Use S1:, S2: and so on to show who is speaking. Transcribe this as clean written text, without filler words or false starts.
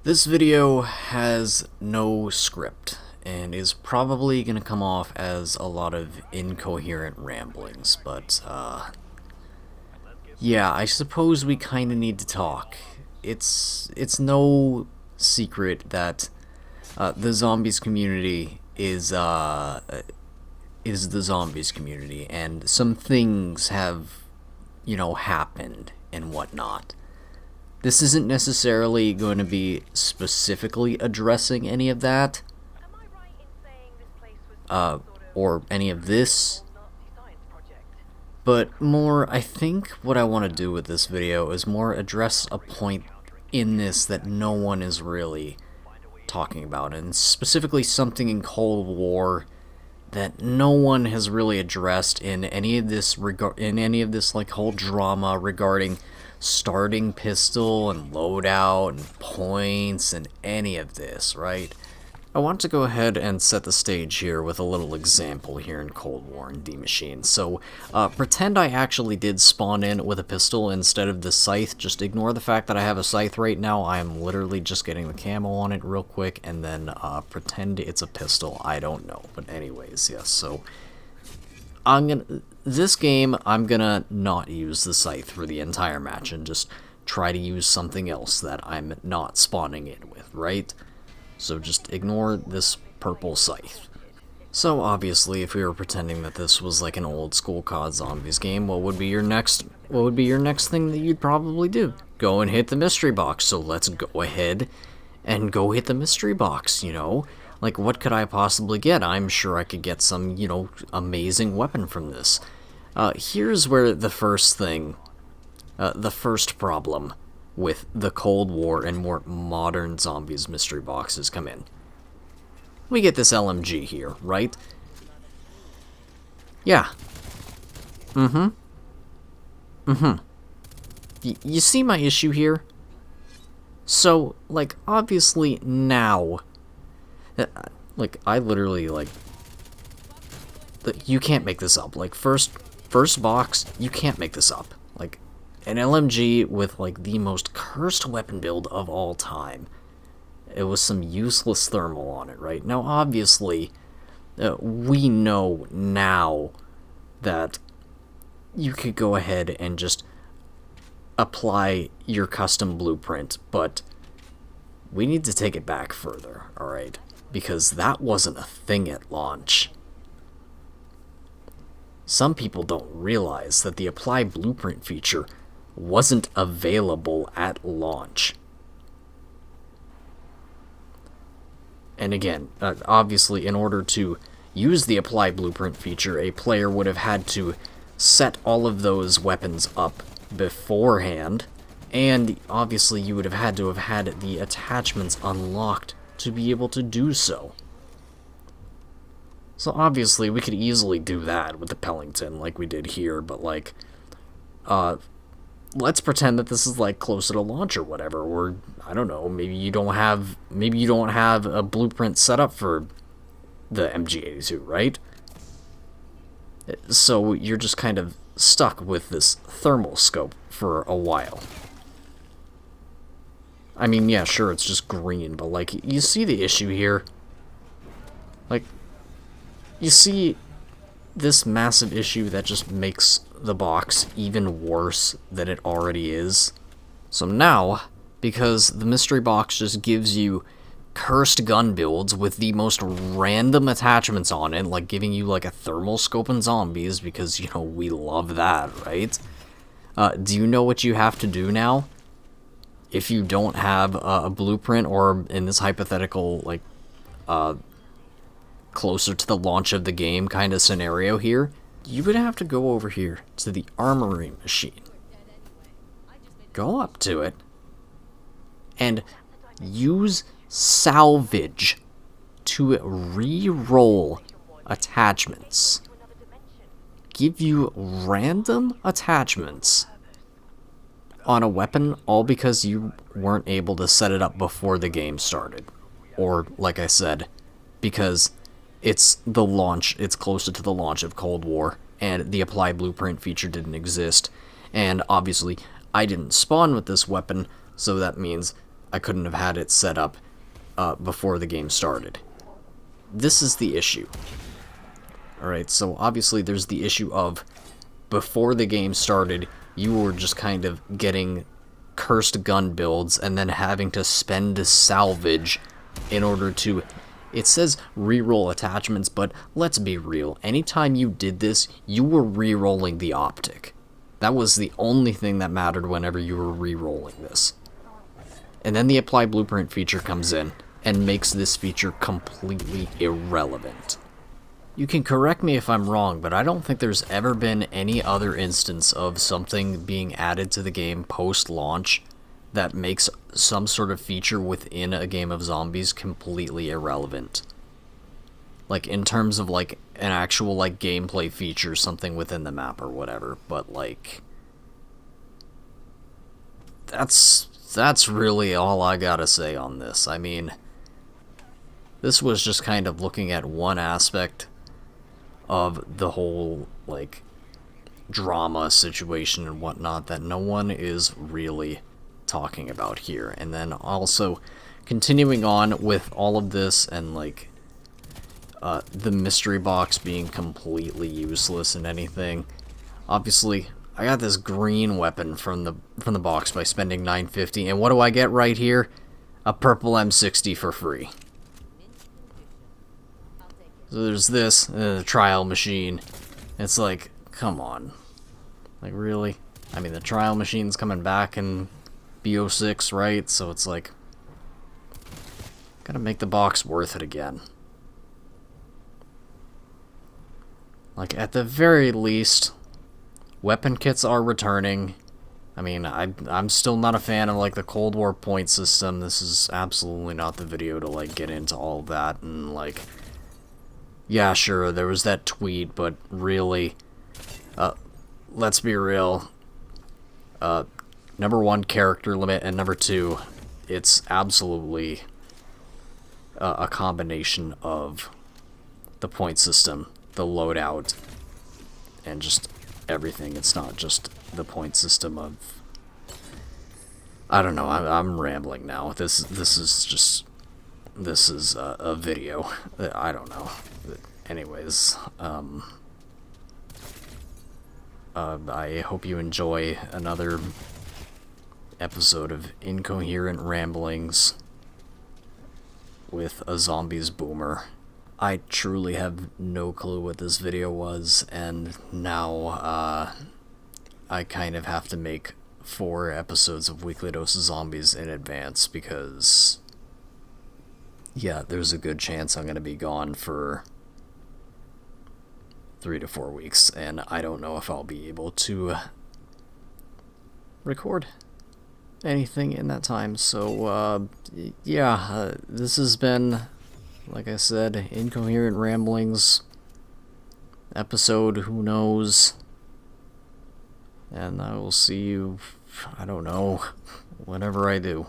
S1: This video has no script and is probably going to come off as a lot of incoherent ramblings, but yeah, I suppose we kind of need to talk. It's no secret that the zombies community is the zombies community, and some things have, happened and whatnot. This isn't necessarily going to be specifically addressing any of that, or any of this, but more, I think what I want to do with this video is more address a point in this that no one is really talking about, and specifically something in Cold War that no one has really addressed in any of this like whole drama regarding starting pistol and loadout and points and any of this, right? I want to go ahead and set the stage here with a little example here in Cold War and D-Machine. So, pretend I actually did spawn in with a pistol instead of the scythe. Just ignore the fact that I have a scythe right now. I am literally just getting the camo on it real quick, and then pretend it's a pistol. I don't know. But anyways, yes, so this game, I'm gonna not use the scythe for the entire match and just try to use something else that I'm not spawning in with, right? So just ignore this purple scythe. So obviously, if we were pretending that this was like an old school COD Zombies game, what would be your next thing that you'd probably do? Go and hit the mystery box. So let's go ahead and go hit the mystery box, Like, what could I possibly get? I'm sure I could get some, amazing weapon from this. Here's where the first problem with the Cold War and more modern zombies mystery boxes come in. We get this LMG here, right? Yeah. You see my issue here? So, like, obviously now, like, I literally, like, you can't make this up. Like, first box, you can't make this up. Like, an LMG with, like, the most cursed weapon build of all time. It was some useless thermal on it, right? Now, obviously, we know now that you could go ahead and just apply your custom blueprint, but we need to take it back further, alright? Because that wasn't a thing at launch. Some people don't realize that the apply blueprint feature wasn't available at launch. And again, obviously, in order to use the apply blueprint feature, a player would have had to set all of those weapons up beforehand, and obviously you would have had the attachments unlocked to be able to do so. So obviously we could easily do that with the Pellington like we did here, but like, let's pretend that this is like closer to launch or whatever, or I don't know, maybe you don't have a blueprint set up for the MG82, right? So you're just kind of stuck with this thermal scope for a while. I mean, yeah, sure, it's just green, but like, you see the issue here? Like, you see this massive issue that just makes the box even worse than it already is? So now, because the mystery box just gives you cursed gun builds with the most random attachments on it, like giving you like a thermal scope in zombies, because, we love that, right? Do you know what you have to do now? If you don't have a blueprint, or in this hypothetical, like, closer to the launch of the game kind of scenario here, you would have to go over here to the Armory machine. Go up to it, and use salvage to re-roll attachments. Give you random attachments on a weapon, all because you weren't able to set it up before the game started. Or, like I said, because it's closer to the launch of Cold War, and the apply blueprint feature didn't exist, and obviously I didn't spawn with this weapon, so that means I couldn't have had it set up before the game started. This is the issue. Alright, so obviously there's the issue of before the game started, you were just kind of getting cursed gun builds and then having to spend salvage in order to... It says reroll attachments, but let's be real. Anytime you did this, you were rerolling the optic. That was the only thing that mattered whenever you were rerolling this. And then the apply blueprint feature comes in and makes this feature completely irrelevant. You can correct me if I'm wrong, but I don't think there's ever been any other instance of something being added to the game post-launch that makes some sort of feature within a game of zombies completely irrelevant. Like, in terms of, like, an actual, like, gameplay feature, something within the map or whatever, but, like... That's really all I gotta say on this. I mean, this was just kind of looking at one aspect of the whole, like, drama situation and whatnot that no one is really talking about here. And then also continuing on with all of this and, like, the mystery box being completely useless and anything. Obviously, I got this green weapon from the box by spending $9.50, and what do I get right here? A purple M60 for free. So there's this, and then the trial machine. It's like, come on. Like, really? I mean, the trial machine's coming back in BO6, right? So it's like, gotta make the box worth it again. Like, at the very least, weapon kits are returning. I mean, I'm still not a fan of, like, the Cold War point system. This is absolutely not the video to, like, get into all of that. And, like, yeah, sure, there was that tweet, but really, let's be real. Number one, character limit, and number two, it's absolutely a combination of the point system, the loadout, and just everything. It's not just the point system of... I don't know, I'm rambling now. This is a video. I don't know. Anyways, I hope you enjoy another episode of Incoherent Ramblings with a zombies boomer. I truly have no clue what this video was, and now I kind of have to make 4 episodes of Weekly Dose of Zombies in advance because, yeah, there's a good chance I'm going to be gone for 3 to 4 weeks, and I don't know if I'll be able to record anything in that time. So, yeah, this has been, like I said, Incoherent Ramblings episode, who knows, and I will see you, I don't know, whenever I do.